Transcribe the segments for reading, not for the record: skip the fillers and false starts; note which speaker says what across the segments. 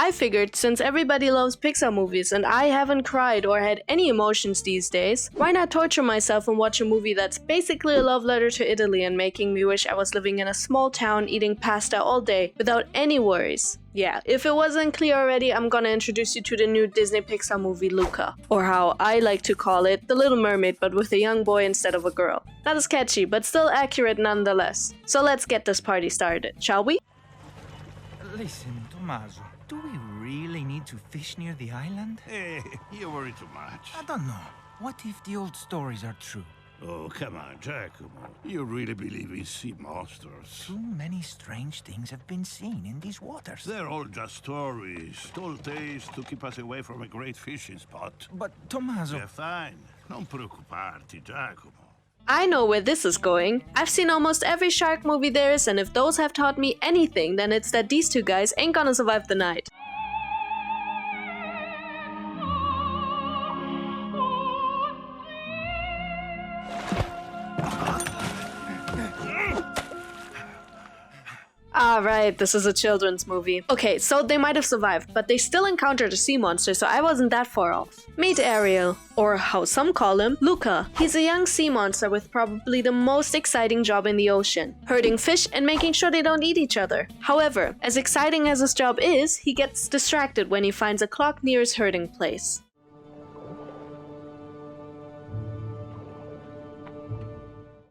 Speaker 1: I figured since everybody loves Pixar movies and I haven't cried or had any emotions these days, why not torture myself and watch a movie that's basically a love letter to Italy and making me wish I was living in a small town eating pasta all day without any worries. Yeah, if it wasn't clear already, I'm gonna introduce you to the new Disney Pixar movie Luca. Or how I like to call it, The Little Mermaid but with a young boy instead of a girl. That is catchy, but still accurate nonetheless. So let's get this party started, shall we?
Speaker 2: Listen, Tommaso, do we really need to fish near the island?
Speaker 3: Hey, you worry too much.
Speaker 2: I don't know. What if the old stories are true?
Speaker 3: Oh, come on, Giacomo. You really believe in sea monsters?
Speaker 2: Too many strange things have been seen in these waters.
Speaker 3: They're all just stories, told tales to keep us away from a great fishing spot.
Speaker 2: But, Tommaso...
Speaker 3: They're fine. Non preoccuparti, Giacomo.
Speaker 1: I know where this is going. I've seen almost every shark movie there is, and if those have taught me anything, then it's that these two guys ain't gonna survive the night. Alright, this is a children's movie. Okay, so they might have survived, but they still encountered a sea monster, so I wasn't that far off. Meet Ariel, or how some call him, Luca. He's a young sea monster with probably the most exciting job in the ocean, herding fish and making sure they don't eat each other. However, as exciting as his job is, he gets distracted when he finds a clock near his herding place.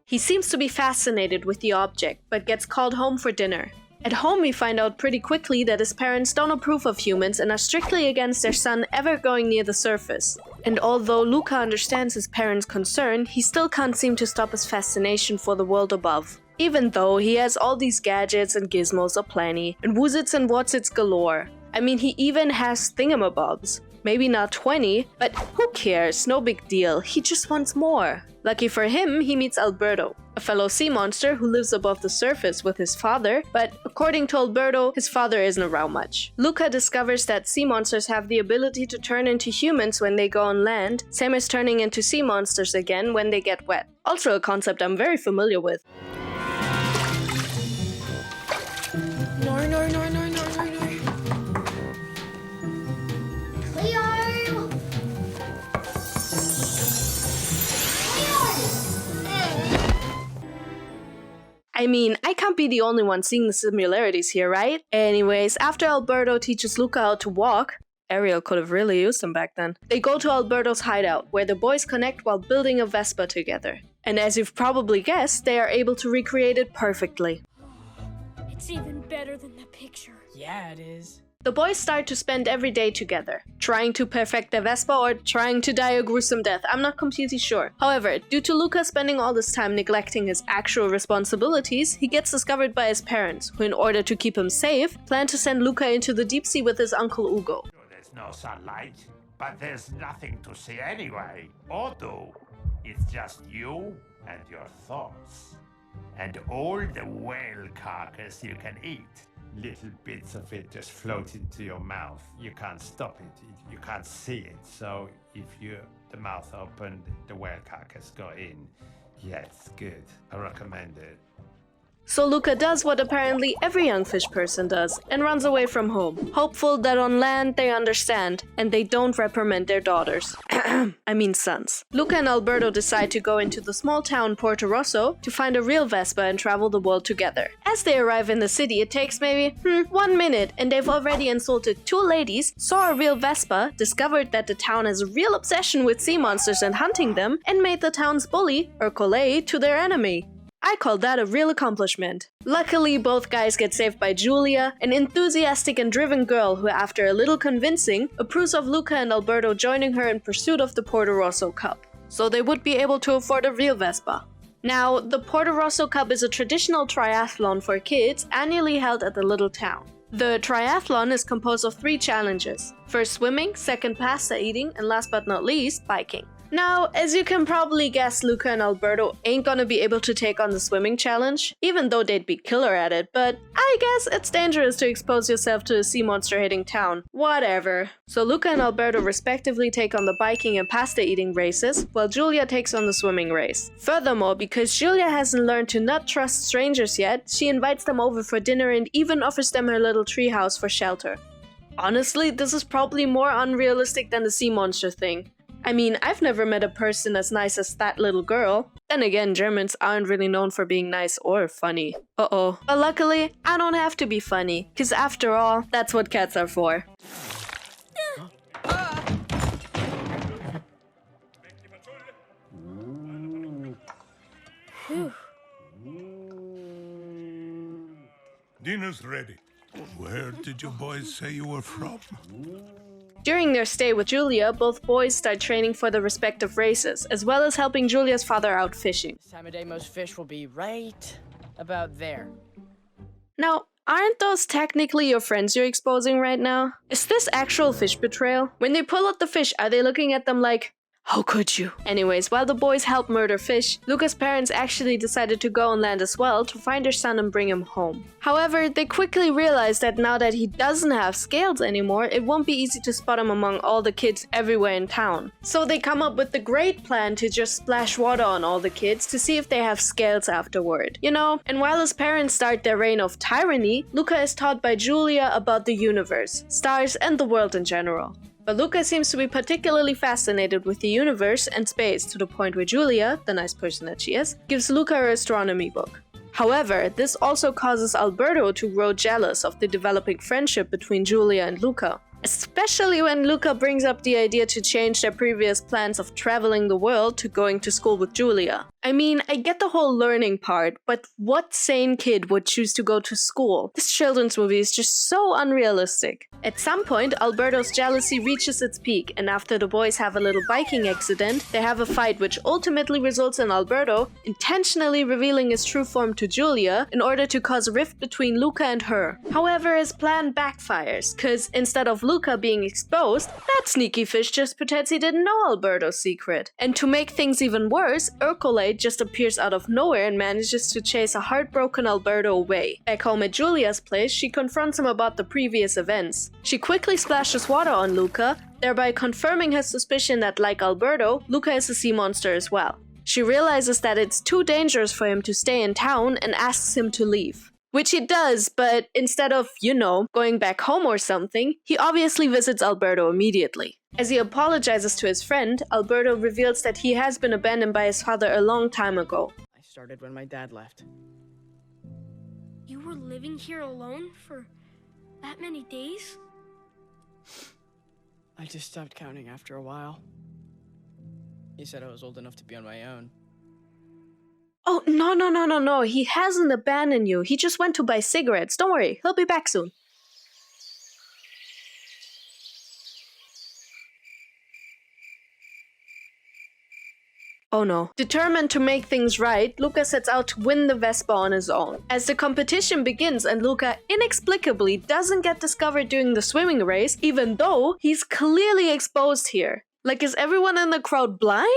Speaker 1: He seems to be fascinated with the object, but gets called home for dinner. At home we find out pretty quickly that his parents don't approve of humans and are strictly against their son ever going near the surface. And although Luca understands his parents' concern, he still can't seem to stop his fascination for the world above. Even though he has all these gadgets and gizmos aplenty, and woozits and whatsits galore. I mean, he even has thingamabobs. Maybe not 20, but who cares, no big deal, he just wants more. Lucky for him, he meets Alberto, a fellow sea monster who lives above the surface with his father, but according to Alberto, his father isn't around much. Luca discovers that sea monsters have the ability to turn into humans when they go on land, same as turning into sea monsters again when they get wet. Also a concept I'm very familiar with. I mean, I can't be the only one seeing the similarities here, right? Anyways, after Alberto teaches Luca how to walk, Ariel could have really used him back then, they go to Alberto's hideout, where the boys connect while building a Vespa together. And as you've probably guessed, they are able to recreate it perfectly.
Speaker 4: It's even better than the picture.
Speaker 5: Yeah, it is.
Speaker 1: The boys start to spend every day together, trying to perfect their Vespa or trying to die a gruesome death, I'm not completely sure. However, due to Luca spending all this time neglecting his actual responsibilities, he gets discovered by his parents, who in order to keep him safe, plan to send Luca into the deep sea with his uncle Ugo.
Speaker 6: There's no sunlight, but there's nothing to see anyway, or do. It's just you and your thoughts. And all the whale carcass you can eat. Little bits of it just float into your mouth. You can't stop it. You can't see it. So if the mouth open, the whale carcass go in. Yeah, it's good. I recommend it.
Speaker 1: So Luca does what apparently every young fish person does, and runs away from home, hopeful that on land they understand, and they don't reprimand their daughters. I mean sons. Luca and Alberto decide to go into the small town Porto Rosso to find a real Vespa and travel the world together. As they arrive in the city, it takes maybe 1 minute, and they've already insulted 2 ladies, saw a real Vespa, discovered that the town has a real obsession with sea monsters and hunting them, and made the town's bully, Ercole, to their enemy. I call that a real accomplishment. Luckily, both guys get saved by Julia, an enthusiastic and driven girl who, after a little convincing, approves of Luca and Alberto joining her in pursuit of the Porto Rosso Cup, so they would be able to afford a real Vespa. Now, the Porto Rosso Cup is a traditional triathlon for kids annually held at the little town. The triathlon is composed of 3 challenges. First swimming, second pasta eating, and last but not least, biking. Now, as you can probably guess, Luca and Alberto ain't gonna be able to take on the swimming challenge, even though they'd be killer at it, but I guess it's dangerous to expose yourself to a sea monster-hitting town. Whatever. So Luca and Alberto respectively take on the biking and pasta eating races, while Julia takes on the swimming race. Furthermore, because Julia hasn't learned to not trust strangers yet, she invites them over for dinner and even offers them her little treehouse for shelter. Honestly, this is probably more unrealistic than the sea monster thing. I mean, I've never met a person as nice as that little girl. Then again, Germans aren't really known for being nice or funny. Uh-oh. But luckily, I don't have to be funny, cause after all, that's what cats are for.
Speaker 3: Dinner's ready. Where did you boys say you were from?
Speaker 1: During their stay with Julia, both boys start training for the respective races, as well as helping Julia's father out fishing.
Speaker 5: This time of day, most fish will be right about there.
Speaker 1: Now, aren't those technically your friends you're exposing right now? Is this actual fish betrayal? When they pull out the fish, are they looking at them like, how could you? Anyways, while the boys help murder fish, Luca's parents actually decided to go on land as well to find their son and bring him home. However, they quickly realized that now that he doesn't have scales anymore, it won't be easy to spot him among all the kids everywhere in town. So they come up with the great plan to just splash water on all the kids to see if they have scales afterward. You know, and while his parents start their reign of tyranny, Luca is taught by Julia about the universe, stars, and the world in general. But Luca seems to be particularly fascinated with the universe and space to the point where Julia, the nice person that she is, gives Luca her astronomy book. However, this also causes Alberto to grow jealous of the developing friendship between Julia and Luca. Especially when Luca brings up the idea to change their previous plans of traveling the world to going to school with Julia. I mean, I get the whole learning part, but what sane kid would choose to go to school? This children's movie is just so unrealistic. At some point, Alberto's jealousy reaches its peak, and after the boys have a little biking accident, they have a fight which ultimately results in Alberto intentionally revealing his true form to Julia in order to cause a rift between Luca and her. However, his plan backfires, cause instead of Luca being exposed, that sneaky fish just pretends he didn't know Alberto's secret. And to make things even worse, Ercole just appears out of nowhere and manages to chase a heartbroken Alberto away. Back home at Julia's place, she confronts him about the previous events. She quickly splashes water on Luca, thereby confirming her suspicion that, like Alberto, Luca is a sea monster as well. She realizes that it's too dangerous for him to stay in town and asks him to leave. Which he does, but instead of, you know, going back home or something, he obviously visits Alberto immediately. As he apologizes to his friend, Alberto reveals that he has been abandoned by his father a long time ago.
Speaker 5: I started when my dad left.
Speaker 4: You were living here alone for that many days?
Speaker 5: I just stopped counting after a while. He said I was old enough to be on my own.
Speaker 1: Oh, no. He hasn't abandoned you. He just went to buy cigarettes. Don't worry, he'll be back soon. Oh no. Determined to make things right, Luca sets out to win the Vespa on his own. As the competition begins and Luca inexplicably doesn't get discovered during the swimming race, even though he's clearly exposed here. Like, is everyone in the crowd blind?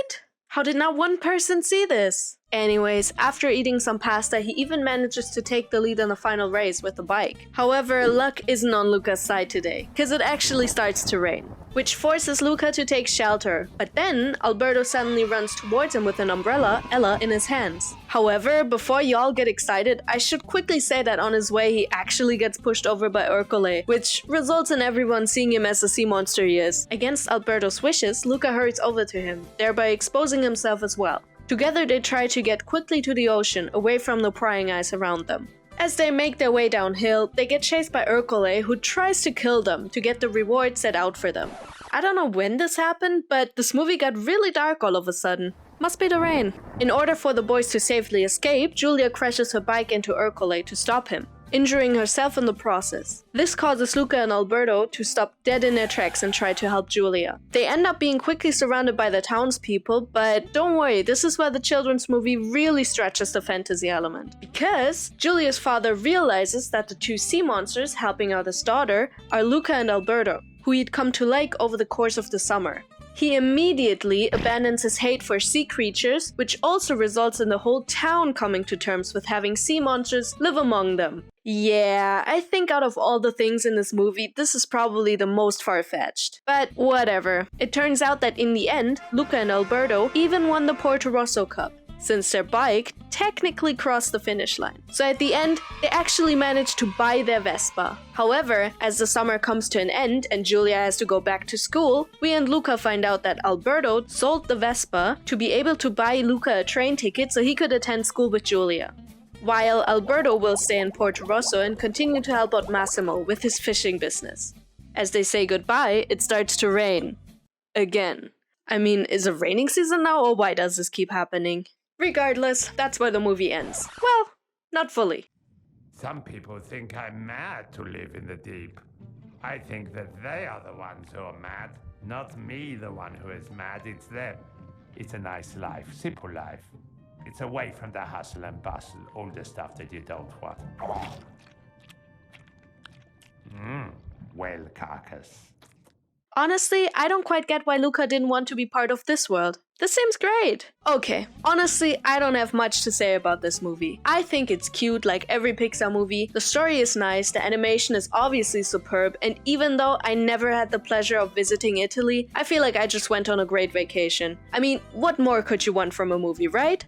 Speaker 1: How did not one person see this? Anyways, after eating some pasta, he even manages to take the lead in the final race with the bike. However, luck isn't on Luca's side today, cause it actually starts to rain, which forces Luca to take shelter. But then, Alberto suddenly runs towards him with an umbrella, Ella, in his hands. However, before y'all get excited, I should quickly say that on his way he actually gets pushed over by Ercole, which results in everyone seeing him as the sea monster he is. Against Alberto's wishes, Luca hurries over to him, thereby exposing himself as well. Together they try to get quickly to the ocean, away from the prying eyes around them. As they make their way downhill, they get chased by Ercole, who tries to kill them to get the reward set out for them. I don't know when this happened, but this movie got really dark all of a sudden. Must be the rain. In order for the boys to safely escape, Julia crashes her bike into Ercole to stop him, injuring herself in the process. This causes Luca and Alberto to stop dead in their tracks and try to help Julia. They end up being quickly surrounded by the townspeople, but don't worry, this is where the children's movie really stretches the fantasy element. Because Julia's father realizes that the two sea monsters helping out his daughter are Luca and Alberto, who he'd come to like over the course of the summer. He immediately abandons his hate for sea creatures, which also results in the whole town coming to terms with having sea monsters live among them. Yeah, I think out of all the things in this movie, this is probably the most far-fetched. But whatever. It turns out that in the end, Luca and Alberto even won the Porto Rosso Cup. since their bike technically crossed the finish line. So at the end, they actually managed to buy their Vespa. However, as the summer comes to an end and Julia has to go back to school, we and Luca find out that Alberto sold the Vespa to be able to buy Luca a train ticket so he could attend school with Julia. While Alberto will stay in Porto Rosso and continue to help out Massimo with his fishing business. As they say goodbye, it starts to rain. Again. I mean, is it raining season now, or why does this keep happening? Regardless, that's where the movie ends. Well, not fully.
Speaker 6: Some people think I'm mad to live in the deep. I think that they are the ones who are mad. Not me, the one who is mad, it's them. It's a nice life, simple life. It's away from the hustle and bustle, all the stuff that you don't want. Whale carcass.
Speaker 1: Honestly, I don't quite get why Luca didn't want to be part of this world. This seems great. Okay, honestly, I don't have much to say about this movie. I think it's cute like every Pixar movie, the story is nice, the animation is obviously superb, and even though I never had the pleasure of visiting Italy, I feel like I just went on a great vacation. I mean, what more could you want from a movie, right?